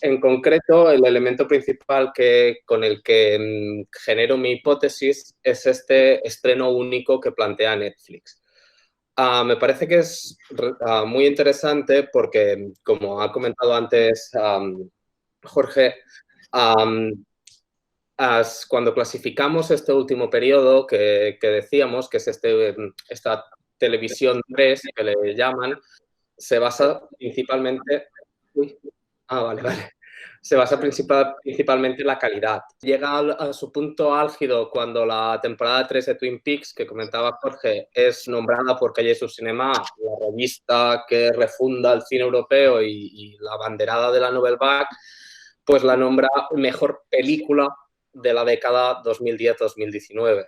En concreto, el elemento principal con el que genero mi hipótesis es este estreno único que plantea Netflix. Me parece que es muy interesante porque, como ha comentado antes Jorge, cuando clasificamos este último periodo que decíamos, que es esta televisión 3 que le llaman, se basa principalmente... Uy, vale. Se basa principalmente en la calidad. Llega a su punto álgido cuando la temporada 3 de Twin Peaks, que comentaba Jorge, es nombrada por Cahiers du Cinema, la revista que refunda el cine europeo y la banderada de la Nouvelle Vague, pues la nombra mejor película de la década 2010-2019.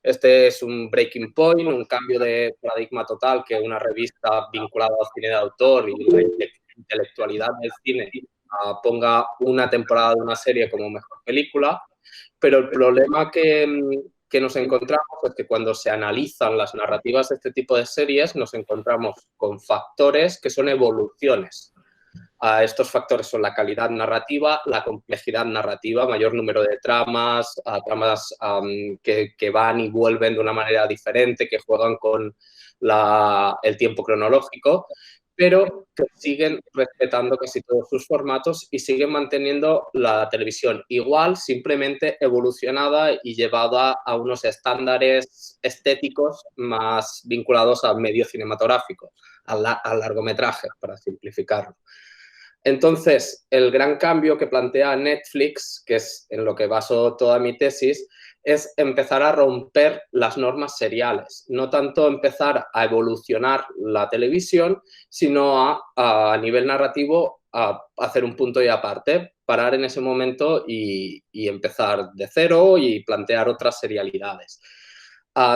Este es un breaking point, un cambio de paradigma total que una revista vinculada al cine de autor y la intelectualidad del cine ponga una temporada de una serie como mejor película, pero el problema que nos encontramos es que cuando se analizan las narrativas de este tipo de series nos encontramos con factores que son evoluciones. Estos factores son la calidad narrativa, la complejidad narrativa, mayor número de tramas, tramas que van y vuelven de una manera diferente, que juegan con el tiempo cronológico, pero que siguen respetando casi todos sus formatos y siguen manteniendo la televisión igual, simplemente evolucionada y llevada a unos estándares estéticos más vinculados al medio cinematográfico, al largometraje, para simplificarlo. Entonces, el gran cambio que plantea Netflix, que es en lo que baso toda mi tesis, es empezar a romper las normas seriales. No tanto empezar a evolucionar la televisión, sino a nivel narrativo, a hacer un punto y aparte, parar en ese momento y empezar de cero y plantear otras serialidades.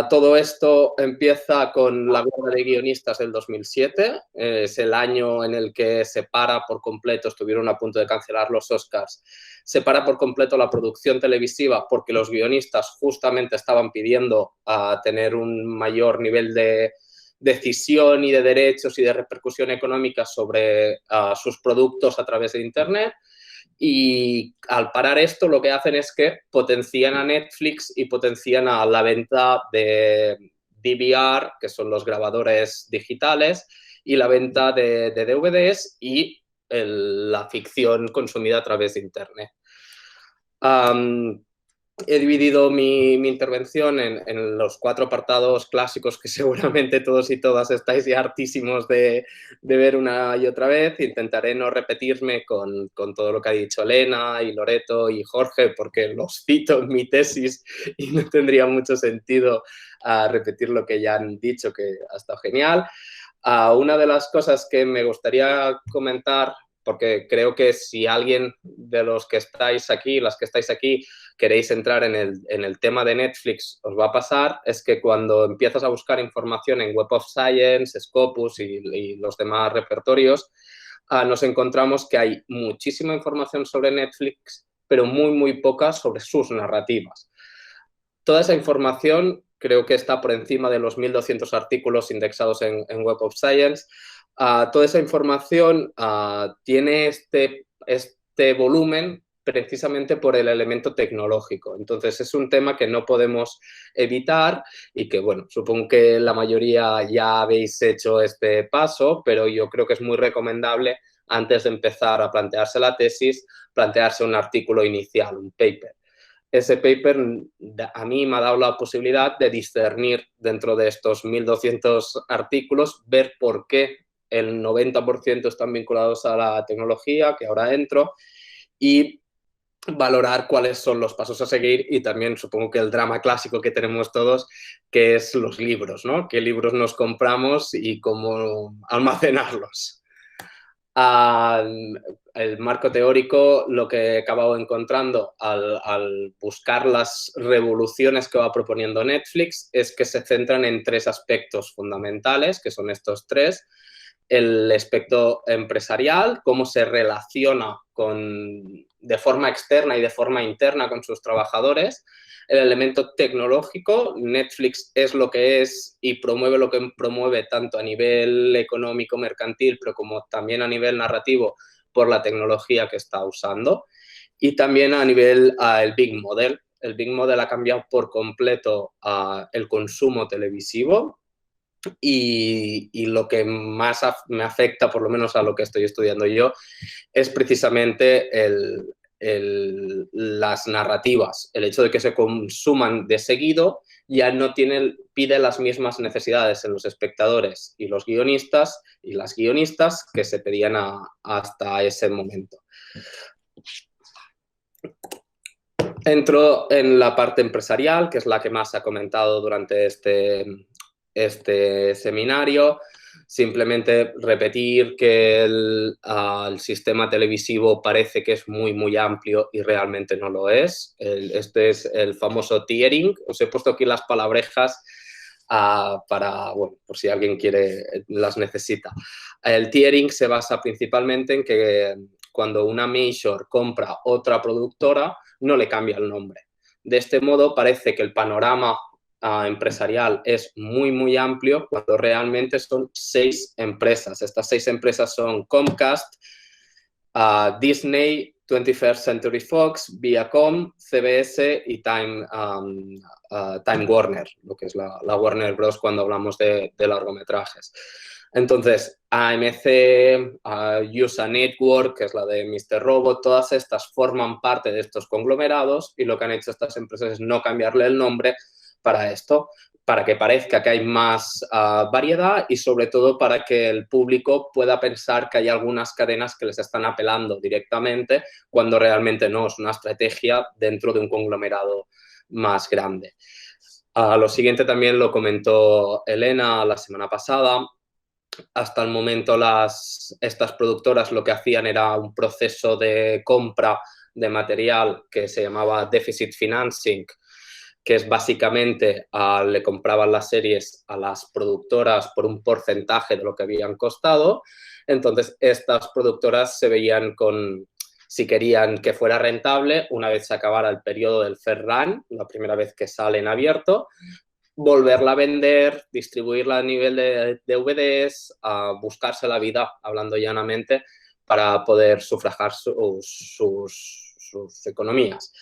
Todo esto empieza con la huelga de guionistas del 2007. Es el año en el que se para por completo, estuvieron a punto de cancelar los Oscars, se para por completo la producción televisiva porque los guionistas justamente estaban pidiendo tener un mayor nivel de decisión y de derechos y de repercusión económica sobre sus productos a través de Internet. Y al parar esto, lo que hacen es que potencian a Netflix y potencian a la venta de DVR, que son los grabadores digitales, y la venta de DVDs y la ficción consumida a través de Internet. He dividido mi intervención en los 4 apartados clásicos que seguramente todos y todas estáis ya hartísimos de ver una y otra vez. Intentaré no repetirme con todo lo que ha dicho Elena y Loreto y Jorge, porque los cito en mi tesis y no tendría mucho sentido repetir lo que ya han dicho, que ha estado genial. Una de las cosas que me gustaría comentar, porque creo que si alguien de los que estáis aquí, las que estáis aquí, queréis entrar en el tema de Netflix, os va a pasar, es que cuando empiezas a buscar información en Web of Science, Scopus y los demás repertorios, nos encontramos que hay muchísima información sobre Netflix, pero muy poca sobre sus narrativas. Toda esa información creo que está por encima de los 1.200 artículos indexados en Web of Science. Toda esa información tiene este volumen precisamente por el elemento tecnológico. Entonces, es un tema que no podemos evitar y que, bueno, supongo que la mayoría ya habéis hecho este paso, pero yo creo que es muy recomendable, antes de empezar a plantearse la tesis, plantearse un artículo inicial, un paper. Ese paper a mí me ha dado la posibilidad de discernir dentro de estos 1.200 artículos, ver por qué el 90% están vinculados a la tecnología, que ahora entro, y valorar cuáles son los pasos a seguir y también supongo que el drama clásico que tenemos todos, que es los libros, ¿no? ¿Qué libros nos compramos y cómo almacenarlos? El marco teórico, lo que he acabado encontrando al buscar las revoluciones que va proponiendo Netflix es que se centran en 3 aspectos fundamentales, que son estos 3. El aspecto empresarial, cómo se relaciona de forma externa y de forma interna con sus trabajadores. El elemento tecnológico, Netflix es lo que es y promueve lo que promueve tanto a nivel económico, mercantil, pero como también a nivel narrativo, por la tecnología que está usando. Y también a nivel el Big Model. El Big Model ha cambiado por completo el consumo televisivo y lo que más me afecta, por lo menos a lo que estoy estudiando yo, es precisamente las narrativas. El hecho de que se consuman de seguido ya no pide las mismas necesidades en los espectadores y los guionistas y las guionistas que se pedían hasta ese momento. Entro en la parte empresarial, que es la que más se ha comentado durante este seminario. Simplemente repetir que el sistema televisivo parece que es muy, muy amplio y realmente no lo es. Este es el famoso tiering. Os he puesto aquí las palabrejas bueno, por si alguien las necesita. El tiering se basa principalmente en que cuando una major compra otra productora, no le cambia el nombre. De este modo, parece que el panorama empresarial es muy, muy amplio cuando realmente son 6 empresas. Estas 6 empresas son Comcast, Disney, 21st Century Fox, Viacom, CBS y Time Warner, lo que es la Warner Bros. Cuando hablamos de largometrajes. Entonces, AMC, USA Network, que es la de Mr. Robot, todas estas forman parte de estos conglomerados y lo que han hecho estas empresas es no cambiarle el nombre para esto, para que parezca que hay más variedad y sobre todo para que el público pueda pensar que hay algunas cadenas que les están apelando directamente cuando realmente no, es una estrategia dentro de un conglomerado más grande. Lo siguiente también lo comentó Elena la semana pasada. Hasta el momento estas productoras lo que hacían era un proceso de compra de material que se llamaba deficit financing, que es básicamente le compraban las series a las productoras por un porcentaje de lo que habían costado. Entonces, estas productoras se veían si querían que fuera rentable, una vez se acabara el periodo del fair run, la primera vez que sale en abierto, volverla a vender, distribuirla a nivel de DVDs, buscarse la vida, hablando llanamente, para poder sufragar sus economías.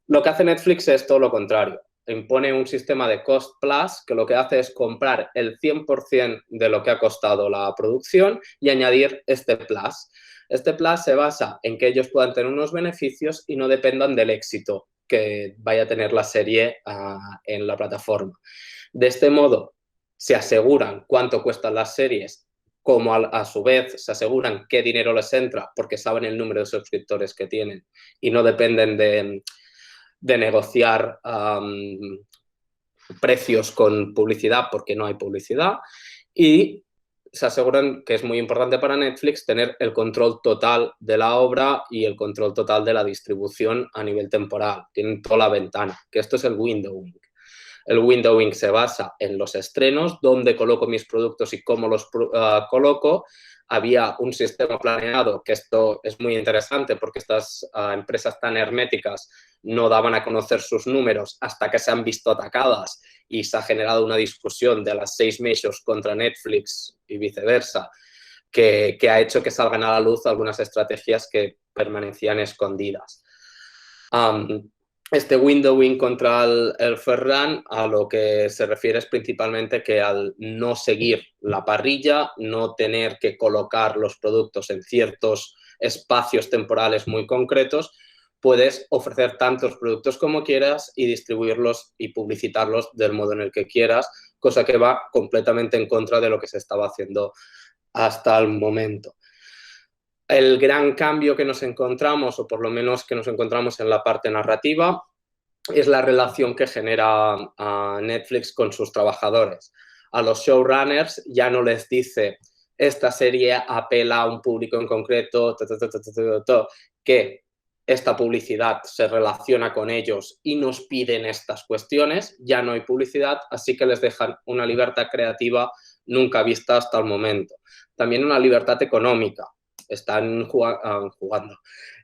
Lo que hace Netflix es todo lo contrario. Impone un sistema de cost plus que lo que hace es comprar el 100% de lo que ha costado la producción y añadir este plus. Este plus se basa en que ellos puedan tener unos beneficios y no dependan del éxito que vaya a tener la serie en la plataforma. De este modo, se aseguran cuánto cuestan las series, como a su vez se aseguran qué dinero les entra porque saben el número de suscriptores que tienen y no dependen de negociar precios con publicidad porque no hay publicidad, y se aseguran, que es muy importante para Netflix, tener el control total de la obra y el control total de la distribución a nivel temporal. Tienen toda la ventana, que esto es el windowing. El windowing se basa en los estrenos, dónde coloco mis productos y cómo los coloco. Había un sistema planeado, que esto es muy interesante porque estas empresas tan herméticas no daban a conocer sus números hasta que se han visto atacadas y se ha generado una discusión de las 6 majors contra Netflix y viceversa, que ha hecho que salgan a la luz algunas estrategias que permanecían escondidas. Este windowing contra el fair run a lo que se refiere es principalmente que al no seguir la parrilla, no tener que colocar los productos en ciertos espacios temporales muy concretos, puedes ofrecer tantos productos como quieras y distribuirlos y publicitarlos del modo en el que quieras, cosa que va completamente en contra de lo que se estaba haciendo hasta el momento. El gran cambio que nos encontramos, o por lo menos que nos encontramos en la parte narrativa, es la relación que genera Netflix con sus trabajadores. A los showrunners ya no les dice esta serie apela a un público en concreto, que esta publicidad se relaciona con ellos y nos piden estas cuestiones, ya no hay publicidad, así que les dejan una libertad creativa nunca vista hasta el momento. También una libertad económica. Están jugando.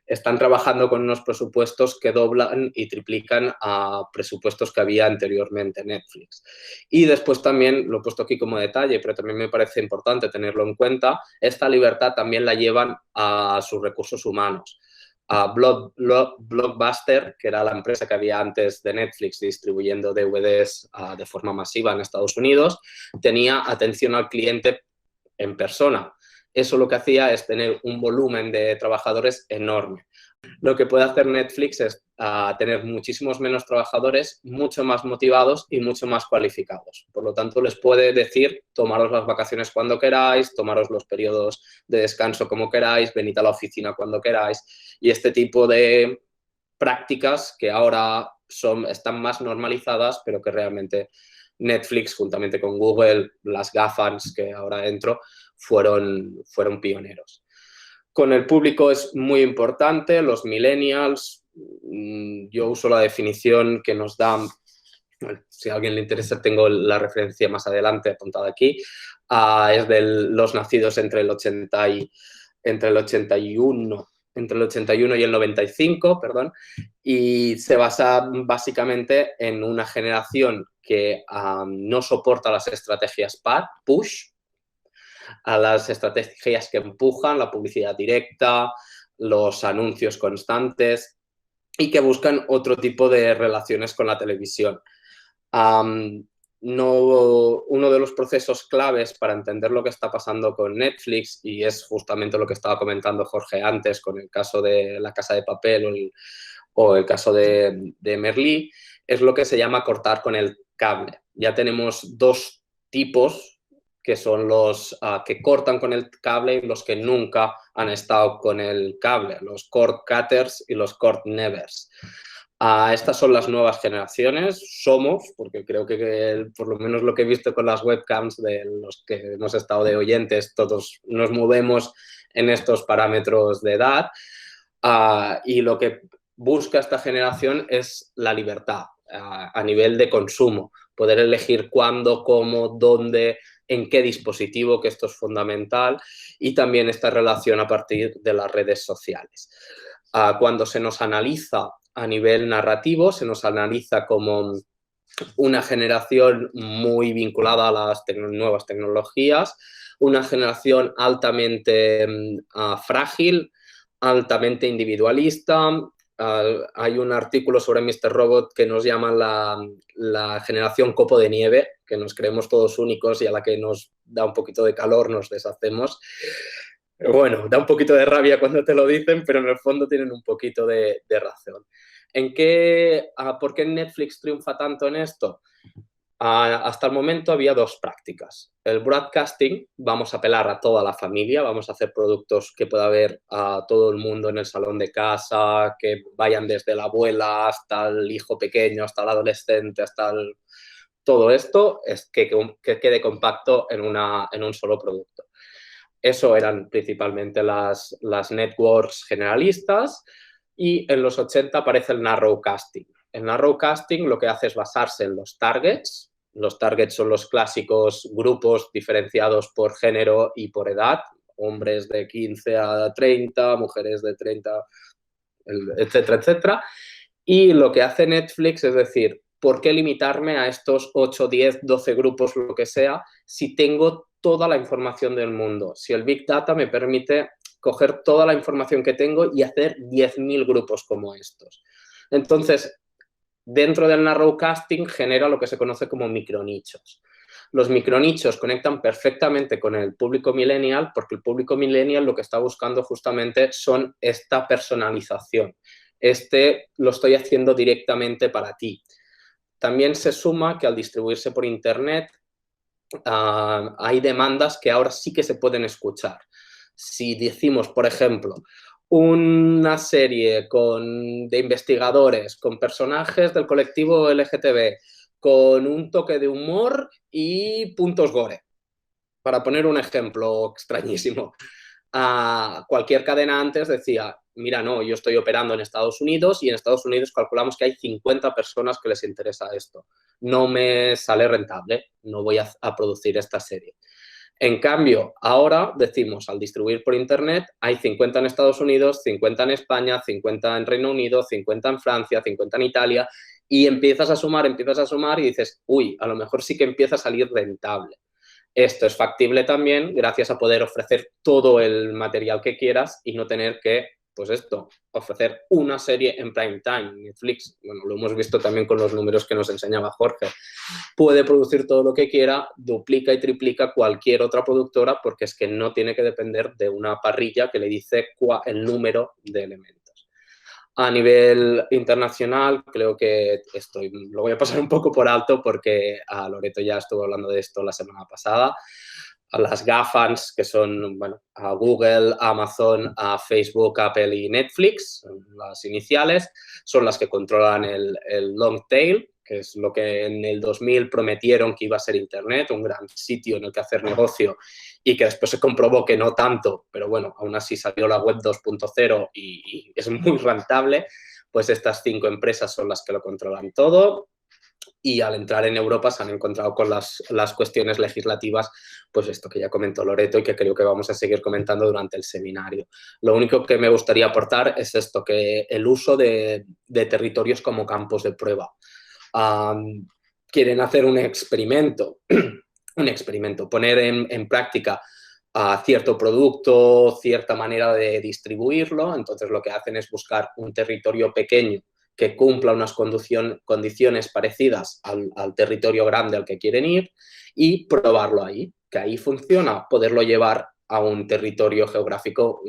están trabajando con unos presupuestos que doblan y triplican a presupuestos que había anteriormente en Netflix. Y después también, lo he puesto aquí como detalle, pero también me parece importante tenerlo en cuenta, esta libertad también la llevan a sus recursos humanos. Blockbuster, que era la empresa que había antes de Netflix distribuyendo DVDs de forma masiva en Estados Unidos, tenía atención al cliente en persona. Eso lo que hacía es tener un volumen de trabajadores enorme. Lo que puede hacer Netflix es tener muchísimos menos trabajadores, mucho más motivados y mucho más cualificados. Por lo tanto, les puede decir, tomaros las vacaciones cuando queráis, tomaros los periodos de descanso como queráis, venid a la oficina cuando queráis. Y este tipo de prácticas que ahora están más normalizadas, pero que realmente Netflix, juntamente con Google, las GAFAMs que ahora entro, fueron pioneros. Con el público es muy importante, los millennials, yo uso la definición que nos dan, bueno, si a alguien le interesa tengo la referencia más adelante apuntada aquí, es de los nacidos entre el 81 y el 95, perdón, y se basa básicamente en una generación que no soporta las estrategias push, a las estrategias que empujan, la publicidad directa, los anuncios constantes y que buscan otro tipo de relaciones con la televisión. Uno de los procesos claves para entender lo que está pasando con Netflix, y es justamente lo que estaba comentando Jorge antes con el caso de La Casa de Papel o el caso de Merlí, es lo que se llama cortar con el cable. Ya tenemos dos tipos que son los que cortan con el cable y los que nunca han estado con el cable, los cord cutters y los cord nevers. Estas son las nuevas generaciones, porque creo que por lo menos lo que he visto con las webcams de los que hemos estado de oyentes, todos nos movemos en estos parámetros de edad, y lo que busca esta generación es la libertad a nivel de consumo, poder elegir cuándo, cómo, dónde, en qué dispositivo, que esto es fundamental, y también esta relación a partir de las redes sociales. Cuando se nos analiza a nivel narrativo, se nos analiza como una generación muy vinculada a las nuevas tecnologías, una generación altamente frágil, altamente individualista. Hay un artículo sobre Mr. Robot que nos llama la generación copo de nieve, que nos creemos todos únicos y a la que nos da un poquito de calor nos deshacemos. Bueno, da un poquito de rabia cuando te lo dicen, pero en el fondo tienen un poquito de razón. ¿Por qué Netflix triunfa tanto en esto? Hasta el momento había dos prácticas. El broadcasting, vamos a apelar a toda la familia, vamos a hacer productos que pueda ver a todo el mundo en el salón de casa, que vayan desde la abuela hasta el hijo pequeño, hasta el adolescente, todo esto, es que quede compacto en un solo producto. Eso eran principalmente las networks generalistas, y en los 80 aparece el narrowcasting. El narrowcasting lo que hace es basarse en los targets. Los targets son los clásicos grupos diferenciados por género y por edad, hombres de 15 a 30, mujeres de 30, etcétera, etcétera. Y lo que hace Netflix es decir, ¿por qué limitarme a estos 8, 10, 12 grupos, lo que sea, si tengo toda la información del mundo? Si el Big Data me permite coger toda la información que tengo y hacer 10.000 grupos como estos. Entonces, dentro del narrowcasting genera lo que se conoce como micronichos. Los micronichos conectan perfectamente con el público millennial, porque el público millennial lo que está buscando justamente son esta personalización. Lo estoy haciendo directamente para ti. También se suma que al distribuirse por Internet hay demandas que ahora sí que se pueden escuchar. Si decimos, por ejemplo, una serie de investigadores, con personajes del colectivo LGTB, con un toque de humor y puntos gore, para poner un ejemplo extrañísimo. Cualquier cadena antes decía, mira, no, yo estoy operando en Estados Unidos y en Estados Unidos calculamos que hay 50 personas que les interesa esto. No me sale rentable, no voy a producir esta serie. En cambio, ahora decimos, al distribuir por Internet, hay 50 en Estados Unidos, 50 en España, 50 en Reino Unido, 50 en Francia, 50 en Italia, y empiezas a sumar y dices, uy, a lo mejor sí que empieza a salir rentable. Esto es factible también gracias a poder ofrecer todo el material que quieras y no tener que, pues esto, ofrecer una serie en prime time. Netflix, bueno, lo hemos visto también con los números que nos enseñaba Jorge, puede producir todo lo que quiera, duplica y triplica cualquier otra productora porque es que no tiene que depender de una parrilla que le dice el número de elementos. A nivel internacional, creo que lo voy a pasar un poco por alto porque a Loreto ya estuvo hablando de esto la semana pasada. A las GAFANs, que son bueno, a Google, Amazon, a Facebook, Apple y Netflix, las iniciales, son las que controlan el long tail, que es lo que en el 2000 prometieron que iba a ser Internet, un gran sitio en el que hacer negocio y que después se comprobó que no tanto, pero bueno, aún así salió la web 2.0 y es muy rentable, pues estas 5 empresas son las que lo controlan todo y al entrar en Europa se han encontrado con las cuestiones legislativas, pues esto que ya comentó Loreto y que creo que vamos a seguir comentando durante el seminario. Lo único que me gustaría aportar es esto, que el uso de territorios como campos de prueba. Quieren hacer un experimento, poner en práctica cierto producto, cierta manera de distribuirlo, entonces lo que hacen es buscar un territorio pequeño que cumpla unas condiciones parecidas al territorio grande al que quieren ir y probarlo ahí, que ahí funciona, poderlo llevar a un territorio geográfico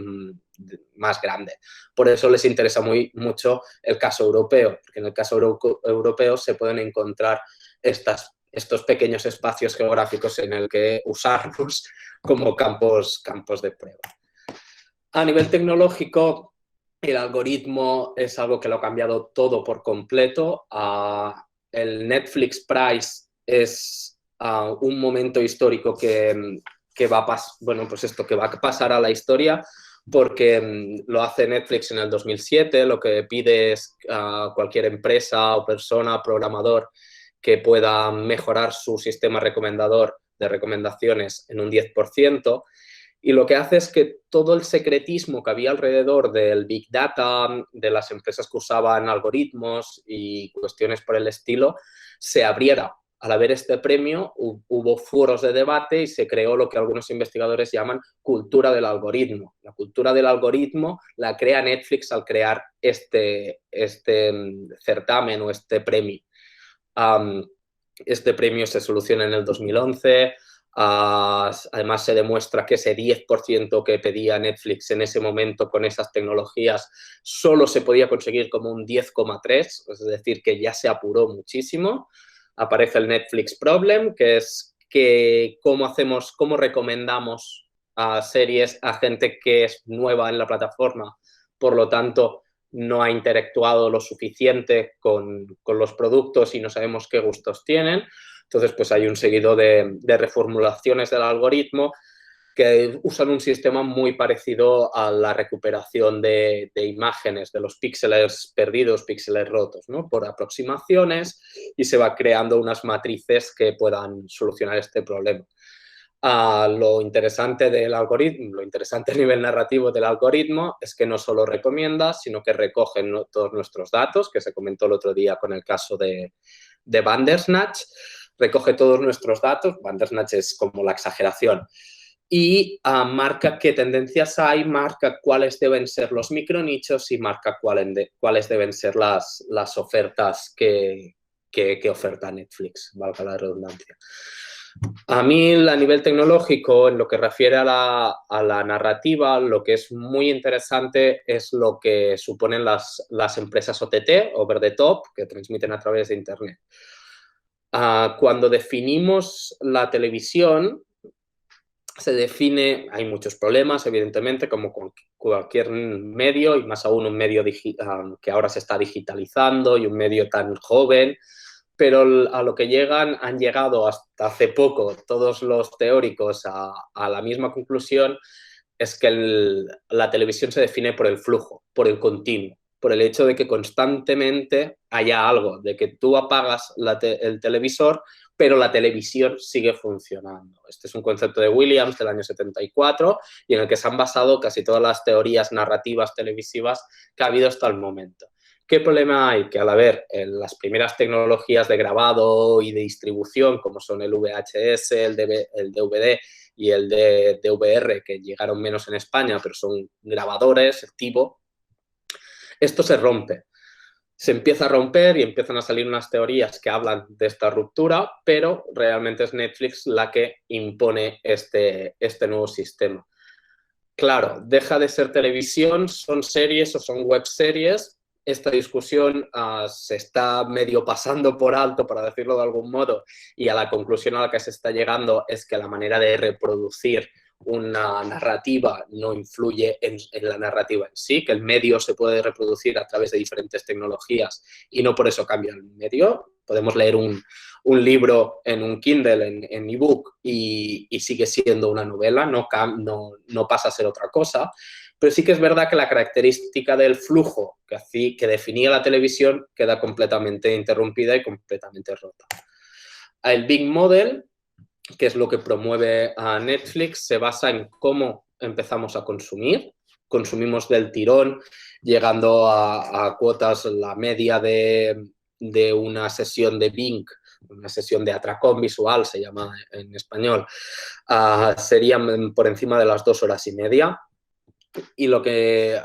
más grande. Por eso les interesa mucho el caso europeo, porque en el caso europeo se pueden encontrar estos pequeños espacios geográficos en el que usarlos como campos de prueba. A nivel tecnológico, el algoritmo es algo que lo ha cambiado todo por completo. El Netflix Price es un momento histórico que va a pasar a la historia porque lo hace Netflix en el 2007. Lo que pide es a cualquier empresa o persona, programador, que pueda mejorar su sistema recomendador de recomendaciones en un 10%. Y lo que hace es que todo el secretismo que había alrededor del Big Data, de las empresas que usaban algoritmos y cuestiones por el estilo, se abriera. Al haber este premio, hubo foros de debate y se creó lo que algunos investigadores llaman cultura del algoritmo. La cultura del algoritmo la crea Netflix al crear este certamen o este premio. Este premio se soluciona en el 2011. Además, se demuestra que ese 10% que pedía Netflix en ese momento con esas tecnologías solo se podía conseguir como un 10,3%, es decir, que ya se apuró muchísimo. Aparece el Netflix Problem, que es que cómo recomendamos a series a gente que es nueva en la plataforma, por lo tanto, no ha interactuado lo suficiente con los productos y no sabemos qué gustos tienen. Entonces, pues hay un seguido de reformulaciones del algoritmo que usan un sistema muy parecido a la recuperación de imágenes, de los píxeles perdidos, píxeles rotos, ¿no? Por aproximaciones, y se va creando unas matrices que puedan solucionar este problema. Lo interesante del algoritmo, lo interesante a nivel narrativo del algoritmo es que no solo recomienda, sino que recoge todos nuestros datos, que se comentó el otro día con el caso de Bandersnatch, recoge todos nuestros datos, Bandersnatch es como la exageración, y marca qué tendencias hay, marca cuáles deben ser los micronichos y marca cuáles deben ser las ofertas que oferta Netflix, valga la redundancia. A mí, a nivel tecnológico, en lo que refiere a la narrativa, lo que es muy interesante es lo que suponen las empresas OTT, over the top, que transmiten a través de Internet. Cuando definimos la televisión, se define, hay muchos problemas, evidentemente, como con cualquier medio, y más aún un medio que ahora se está digitalizando y un medio tan joven, pero a lo que han llegado hasta hace poco todos los teóricos a la misma conclusión, es que la televisión se define por el flujo, por el continuo, por el hecho de que constantemente haya algo, de que tú apagas el televisor, pero la televisión sigue funcionando. Este es un concepto de Williams del año 74 y en el que se han basado casi todas las teorías narrativas televisivas que ha habido hasta el momento. ¿Qué problema hay? Que al haber las primeras tecnologías de grabado y de distribución, como son el VHS, el DVD y el DVR, que llegaron menos en España, pero son grabadores, el tipo, esto se rompe. Se empieza a romper y empiezan a salir unas teorías que hablan de esta ruptura, pero realmente es Netflix la que impone este nuevo sistema. Claro, deja de ser televisión, son series o son web series. Esta discusión se está medio pasando por alto, para decirlo de algún modo, y a la conclusión a la que se está llegando es que la manera de reproducir una narrativa no influye en la narrativa en sí, que el medio se puede reproducir a través de diferentes tecnologías y no por eso cambia el medio. Podemos leer un libro en un Kindle, en ebook, y sigue siendo una novela, no pasa a ser otra cosa. Pero sí que es verdad que la característica del flujo que definía la televisión queda completamente interrumpida y completamente rota. El Big Model, que es lo que promueve a Netflix, se basa en cómo empezamos a consumir. Consumimos del tirón, llegando a cuotas, la media de una sesión de Bing, una sesión de atracón visual, se llama en español, serían por encima de las 2 horas y media. Y lo que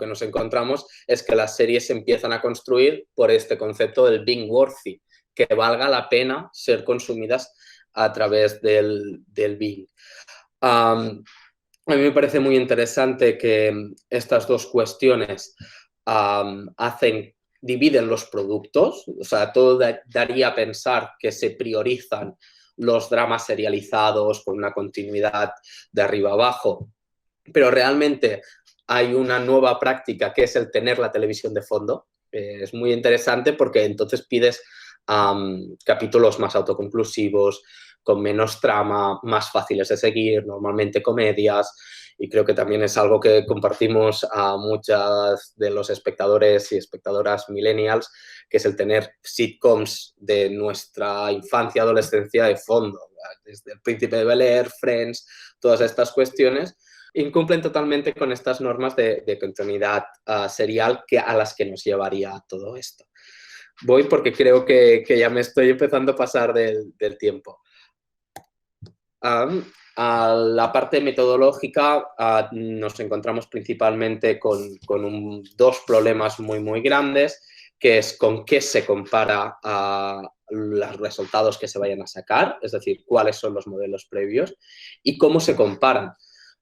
nos encontramos es que las series se empiezan a construir por este concepto del being worthy, que valga la pena ser consumidas a través del Bing. A mí me parece muy interesante que estas dos cuestiones dividen los productos. O sea, todo daría a pensar que se priorizan los dramas serializados con una continuidad de arriba abajo, pero realmente hay una nueva práctica que es el tener la televisión de fondo. Es muy interesante porque entonces pides capítulos más autoconclusivos, con menos trama, más fáciles de seguir, normalmente comedias, y creo que también es algo que compartimos a muchas de los espectadores y espectadoras millennials, que es el tener sitcoms de nuestra infancia, adolescencia de fondo, desde El Príncipe de Bel-Air, Friends, todas estas cuestiones, incumplen totalmente con estas normas de continuidad serial a las que nos llevaría todo esto. Voy porque creo que ya me estoy empezando a pasar del tiempo. A la parte metodológica nos encontramos principalmente con dos problemas muy grandes, que es con qué se compara los resultados que se vayan a sacar, es decir, cuáles son los modelos previos y cómo se comparan.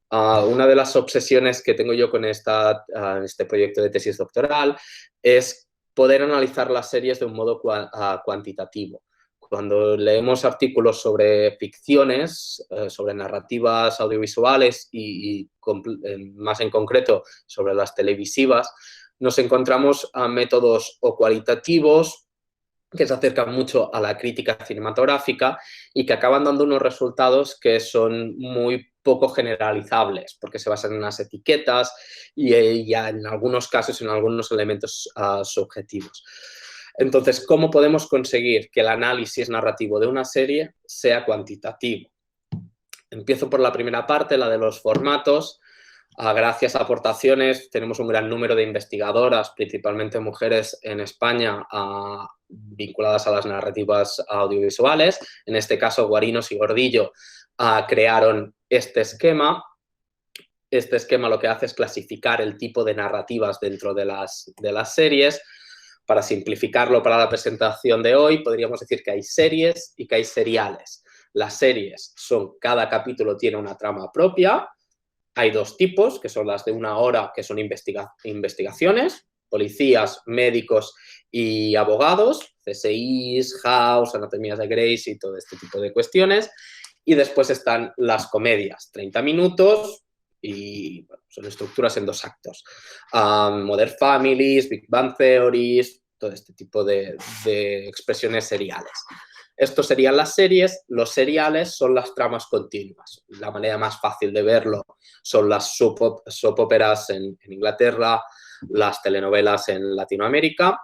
Una de las obsesiones que tengo yo con este proyecto de tesis doctoral es poder analizar las series de un modo cuantitativo. Cuando leemos artículos sobre ficciones, sobre narrativas audiovisuales y más en concreto sobre las televisivas, nos encontramos a métodos o cualitativos que se acercan mucho a la crítica cinematográfica y que acaban dando unos resultados que son muy poco generalizables, porque se basan en unas etiquetas y ya en algunos casos en algunos elementos subjetivos. Entonces, ¿cómo podemos conseguir que el análisis narrativo de una serie sea cuantitativo? Empiezo por la primera parte, la de los formatos. Gracias a aportaciones, tenemos un gran número de investigadoras, principalmente mujeres en España, vinculadas a las narrativas audiovisuales. En este caso, Guarinos y Gordillo crearon este esquema. Este esquema lo que hace es clasificar el tipo de narrativas dentro de las series. Para simplificarlo para la presentación de hoy, podríamos decir que hay series y que hay seriales. Las series cada capítulo tiene una trama propia. Hay dos tipos, que son las de 1 hora, que son investigaciones, policías, médicos y abogados, CSIs, House, Anatomías de Grey y todo este tipo de cuestiones. Y después están las comedias, 30 minutos y bueno, son estructuras en 2 actos. Modern Families, Big Bang Theories, todo este tipo de expresiones seriales. Estos serían las series. Los seriales son las tramas continuas. La manera más fácil de verlo son las soap operas en Inglaterra, las telenovelas en Latinoamérica,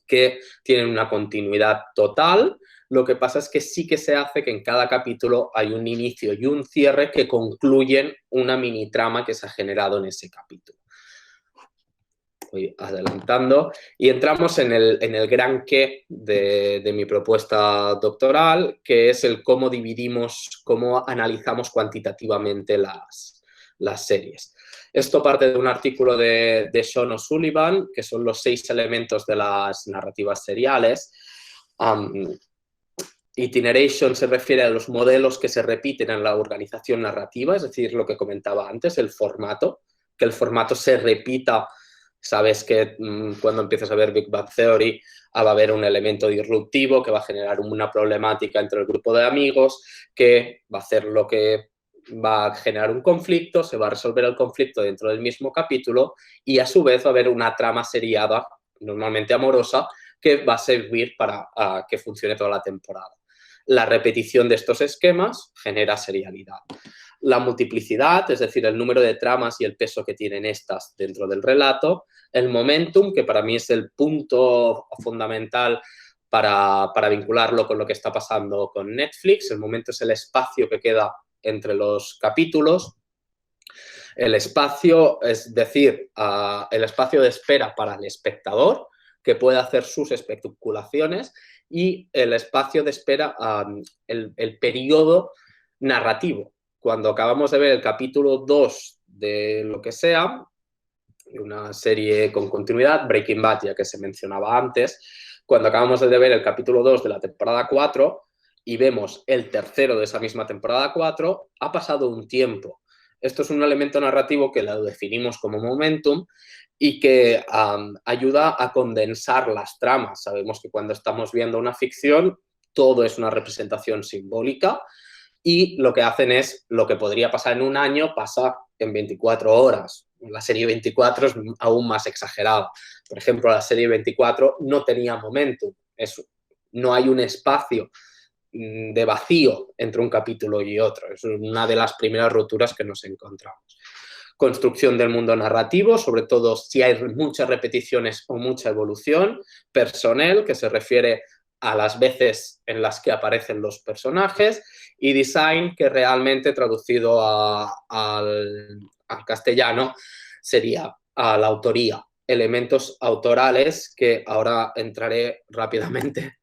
que tienen una continuidad total, Lo que pasa es que sí que se hace que en cada capítulo hay un inicio y un cierre que concluyen una mini trama que se ha generado en ese capítulo. Voy adelantando y entramos en el gran qué de mi propuesta doctoral, que es el cómo dividimos, cómo analizamos cuantitativamente las series. Esto parte de un artículo de Sean O'Sullivan, que son los 6 elementos de las narrativas seriales. Iteration se refiere a los modelos que se repiten en la organización narrativa, es decir, lo que comentaba antes, el formato, que el formato se repita. Sabes que cuando empiezas a ver Big Bang Theory va a haber un elemento disruptivo que va a generar una problemática entre el grupo de amigos, que va a hacer lo que va a generar un conflicto, se va a resolver el conflicto dentro del mismo capítulo y a su vez va a haber una trama seriada, normalmente amorosa, que va a servir para que funcione toda la temporada. La repetición de estos esquemas genera serialidad. La multiplicidad, es decir, el número de tramas y el peso que tienen estas dentro del relato. El momentum, que para mí es el punto fundamental para vincularlo con lo que está pasando con Netflix. El momento es el espacio que queda entre los capítulos. El espacio, es decir, el espacio de espera para el espectador, que puede hacer sus especulaciones, y el espacio de espera, el periodo narrativo. Cuando acabamos de ver el capítulo 2 de lo que sea, una serie con continuidad, Breaking Bad, ya que se mencionaba antes, cuando acabamos de ver el capítulo 2 de la temporada 4 y vemos el tercero de esa misma temporada 4, ha pasado un tiempo. Esto es un elemento narrativo que lo definimos como momentum y que ayuda a condensar las tramas. Sabemos que cuando estamos viendo una ficción, todo es una representación simbólica y lo que hacen es lo que podría pasar en un año, pasa en 24 horas. La serie 24 es aún más exagerada. Por ejemplo, la serie 24 no tenía momentum. No hay un espacio de vacío entre un capítulo y otro. Es una de las primeras roturas que nos encontramos. Construcción del mundo narrativo, sobre todo si hay muchas repeticiones o mucha evolución. Personnel, que se refiere a las veces en las que aparecen los personajes. Y design, que realmente traducido al castellano sería a la autoría. Elementos autorales que ahora entraré rápidamente.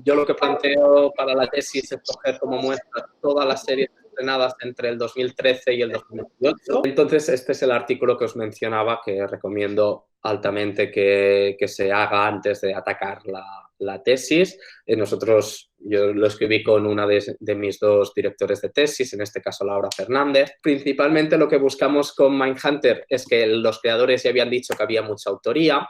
Yo lo que planteo para la tesis es coger como muestra todas las series estrenadas entre el 2013 y el 2018. Entonces, este es el artículo que os mencionaba, que recomiendo altamente que se haga antes de atacar la tesis. Yo lo escribí con una de mis 2 directores de tesis, en este caso Laura Fernández. Principalmente lo que buscamos con Mindhunter es que los creadores ya habían dicho que había mucha autoría.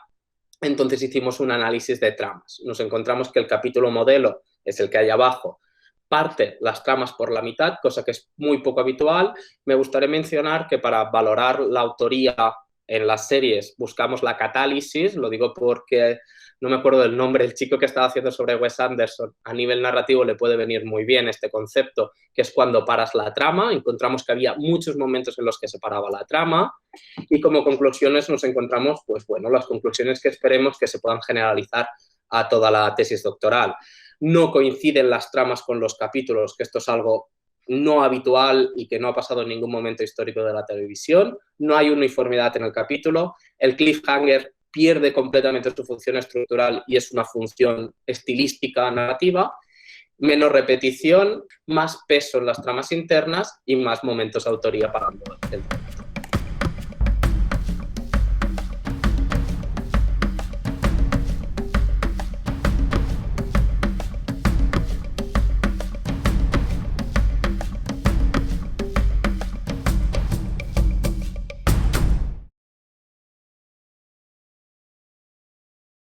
Entonces hicimos un análisis de tramas. Nos encontramos que el capítulo modelo es el que hay abajo, parte las tramas por la mitad, cosa que es muy poco habitual. Me gustaría mencionar que para valorar la autoría en las series buscamos la catálisis, lo digo porque no me acuerdo del nombre, el chico que estaba haciendo sobre Wes Anderson. A nivel narrativo le puede venir muy bien este concepto, que es cuando paras la trama. Encontramos que había muchos momentos en los que se paraba la trama y como conclusiones nos encontramos, pues bueno, las conclusiones que esperemos que se puedan generalizar a toda la tesis doctoral. No coinciden las tramas con los capítulos, que esto es algo no habitual y que no ha pasado en ningún momento histórico de la televisión. No hay uniformidad en el capítulo. El cliffhanger pierde completamente su función estructural y es una función estilística narrativa. Menos repetición, más peso en las tramas internas y más momentos de autoría para el